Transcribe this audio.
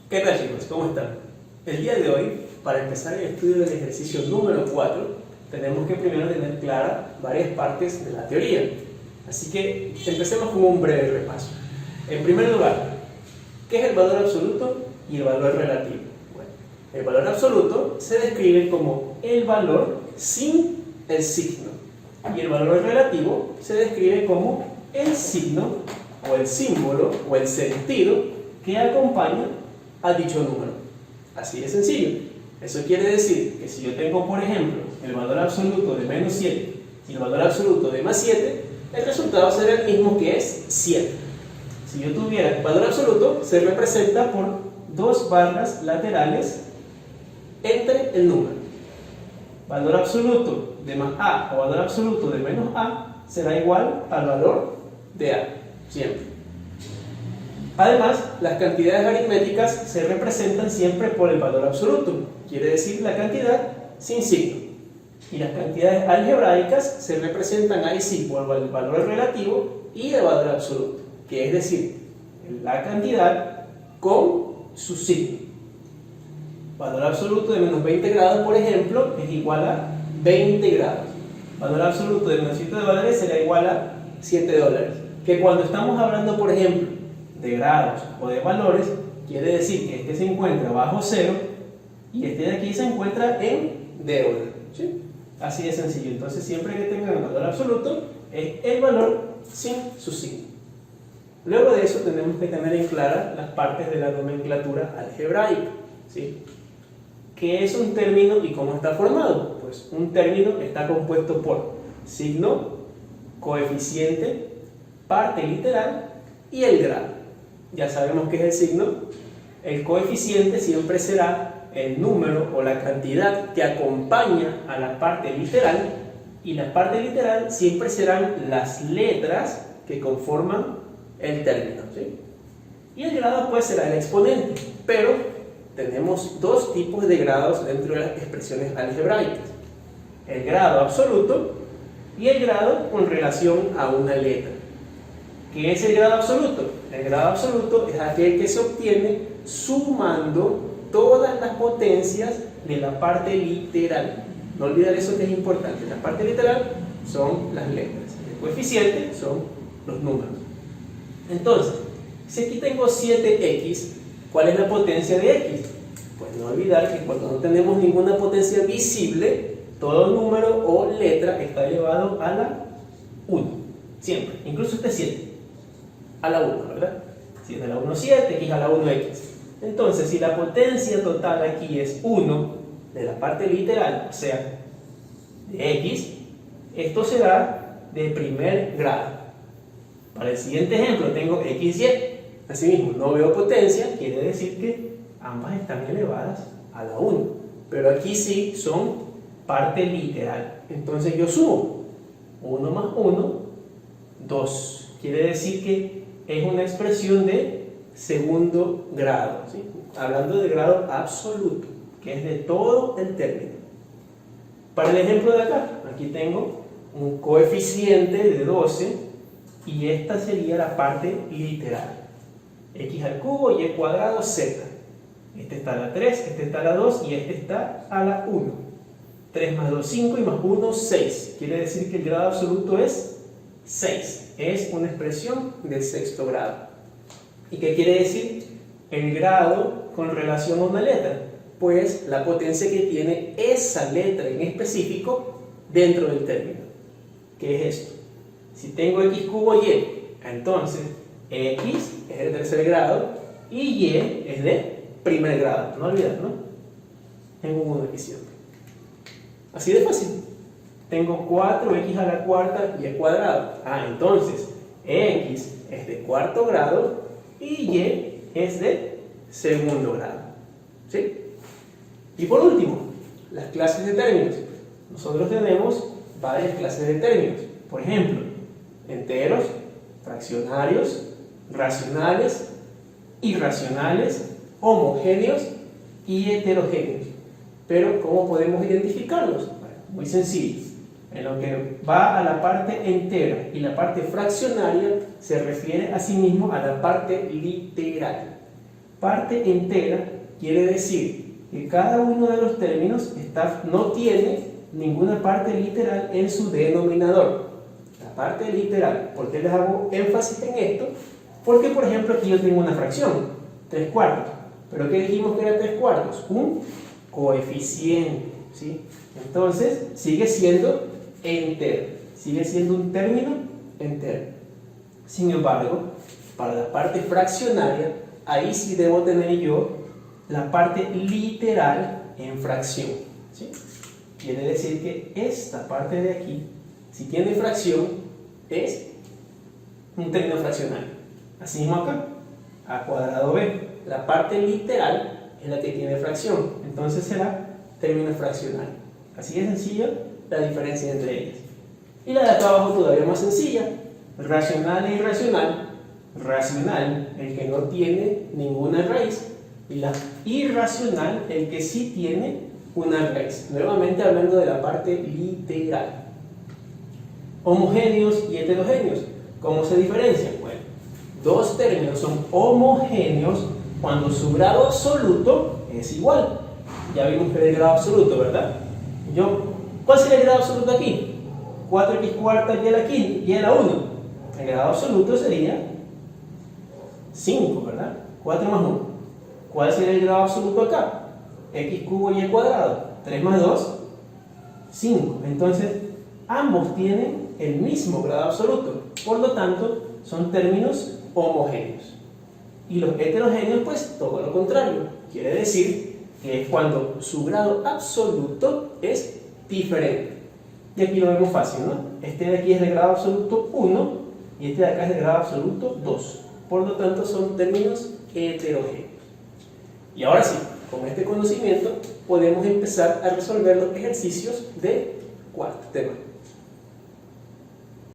¿Qué tal, chicos? ¿Cómo están? El día de hoy, para empezar el estudio del ejercicio número 4, tenemos que primero tener claras varias partes de la teoría. Así que empecemos con un breve repaso. En primer lugar, ¿qué es el valor absoluto y el valor relativo? Bueno, el valor absoluto se describe como el valor sin el signo, y el valor relativo se describe como el signo o el símbolo o el sentido que acompaña a dicho número. Así de sencillo. Eso quiere decir que si yo tengo, por ejemplo, el valor absoluto de menos 7 y el valor absoluto de más 7, el resultado será el mismo, que es 7. Si yo tuviera el valor absoluto, se representa por dos barras laterales entre el número. Valor absoluto de más a o valor absoluto de menos a será igual al valor de a, siempre. Además, las cantidades aritméticas se representan siempre por el valor absoluto, quiere decir la cantidad sin signo. Y las cantidades algebraicas se representan ahí sí por el valor relativo y el valor absoluto, que es decir, la cantidad con su signo. Valor absoluto de menos 20 grados, por ejemplo, es igual a 20 grados. Valor absoluto de menos 7 dólares será igual a 7 dólares. Que cuando estamos hablando, por ejemplo, de grados o de valores, quiere decir que este se encuentra bajo cero y este de aquí se encuentra en deuda, ¿sí? Así de sencillo. Entonces, siempre que tengan el valor absoluto, es el valor sin su signo. Luego de eso, tenemos que tener en clara las partes de la nomenclatura algebraica, ¿sí? ¿Qué es un término y cómo está formado? Pues un término está compuesto por signo, coeficiente, parte literal y el grado. Ya sabemos qué es el signo. El coeficiente siempre será el número o la cantidad que acompaña a la parte literal, y la parte literal siempre serán las letras que conforman el término, ¿sí? Y el grado pues será el exponente, pero tenemos dos tipos de grados dentro de las expresiones algebraicas: el grado absoluto y el grado con relación a una letra. ¿Qué es el grado absoluto? El grado absoluto es aquel que se obtiene sumando todas las potencias de la parte literal. No olvidar eso, que es importante. La parte literal son las letras, el coeficiente son los números. Entonces, si aquí tengo 7x, ¿cuál es la potencia de x? Pues no olvidar que cuando no tenemos ninguna potencia visible, todo número o letra está elevado a la 1, siempre, incluso este 7 a la 1, ¿verdad? Si es de la 1, 7, x a la 1, x. Entonces, si la potencia total aquí es 1 de la parte literal, o sea, de x, esto será de primer grado. Para el siguiente ejemplo, tengo xy. Asimismo, no veo potencia, quiere decir que ambas están elevadas a la 1. Pero aquí sí son parte literal. Entonces yo sumo 1 más 1, 2. Quiere decir que es una expresión de segundo grado, ¿sí? Hablando de grado absoluto, que es de todo el término. Para el ejemplo de acá, aquí tengo un coeficiente de 12 y esta sería la parte literal. X al cubo, y cuadrado, z. Este está a la 3, este está a la 2 y este está a la 1. 3 más 2, 5 y más 1, 6. Quiere decir que el grado absoluto es 6. Es una expresión del sexto grado. ¿Y qué quiere decir el grado con relación a una letra? Pues la potencia que tiene esa letra en específico dentro del término. ¿Qué es esto? Si tengo x cubo y, entonces x es de tercer grado y y es de primer grado. No olvidar, ¿no? Tengo un 1 aquí siempre. Así de fácil. Tengo 4x a la cuarta y cuadrado. Entonces x es de cuarto grado y y es de segundo grado, ¿sí? Y por último, las clases de términos. Nosotros tenemos varias clases de términos. Por ejemplo, enteros, fraccionarios, racionales, irracionales, homogéneos y heterogéneos. Pero ¿cómo podemos identificarlos? Bueno, muy sencillo. En lo que va a la parte entera y la parte fraccionaria, se refiere a sí mismo a la parte literal. Parte entera quiere decir que cada uno de los términos no tiene ninguna parte literal en su denominador. La parte literal. ¿Por qué les hago énfasis en esto? Porque, por ejemplo, aquí yo tengo una fracción, 3/4. ¿Pero qué dijimos que era 3/4? Un coeficiente, ¿sí? Entonces, sigue siendo entero. Sigue siendo un término entero. Sin embargo, para la parte fraccionaria, ahí sí debo tener yo la parte literal en fracción, ¿sí? Quiere decir que esta parte de aquí, si tiene fracción, es un término fraccionario. Así mismo acá, a cuadrado b. La parte literal es la que tiene fracción, entonces será término fraccionario. Así de sencilla la diferencia entre ellas. Y la de acá abajo todavía más sencilla, racional e irracional. Racional, el que no tiene ninguna raíz, y la irracional, el que sí tiene una raíz. Nuevamente hablando de la parte literal. Homogéneos y heterogéneos. ¿Cómo se diferencian? Bueno, dos términos son homogéneos cuando su grado absoluto es igual. Ya vimos que era el grado absoluto, ¿verdad? ¿Cuál sería el grado absoluto aquí? 4x² y a la 1. El grado absoluto sería 5, ¿verdad? 4 más 1. ¿Cuál sería el grado absoluto acá? x³ y². 3 más 2, 5. Entonces, ambos tienen el mismo grado absoluto. Por lo tanto, son términos homogéneos. Y los heterogéneos, pues, todo lo contrario. Quiere decir que es cuando su grado absoluto es diferente. Y aquí lo vemos fácil, ¿no? Este de aquí es de grado absoluto 1 y este de acá es de grado absoluto 2. Por lo tanto, son términos heterogéneos. Y ahora sí, con este conocimiento podemos empezar a resolver los ejercicios de cuarto tema.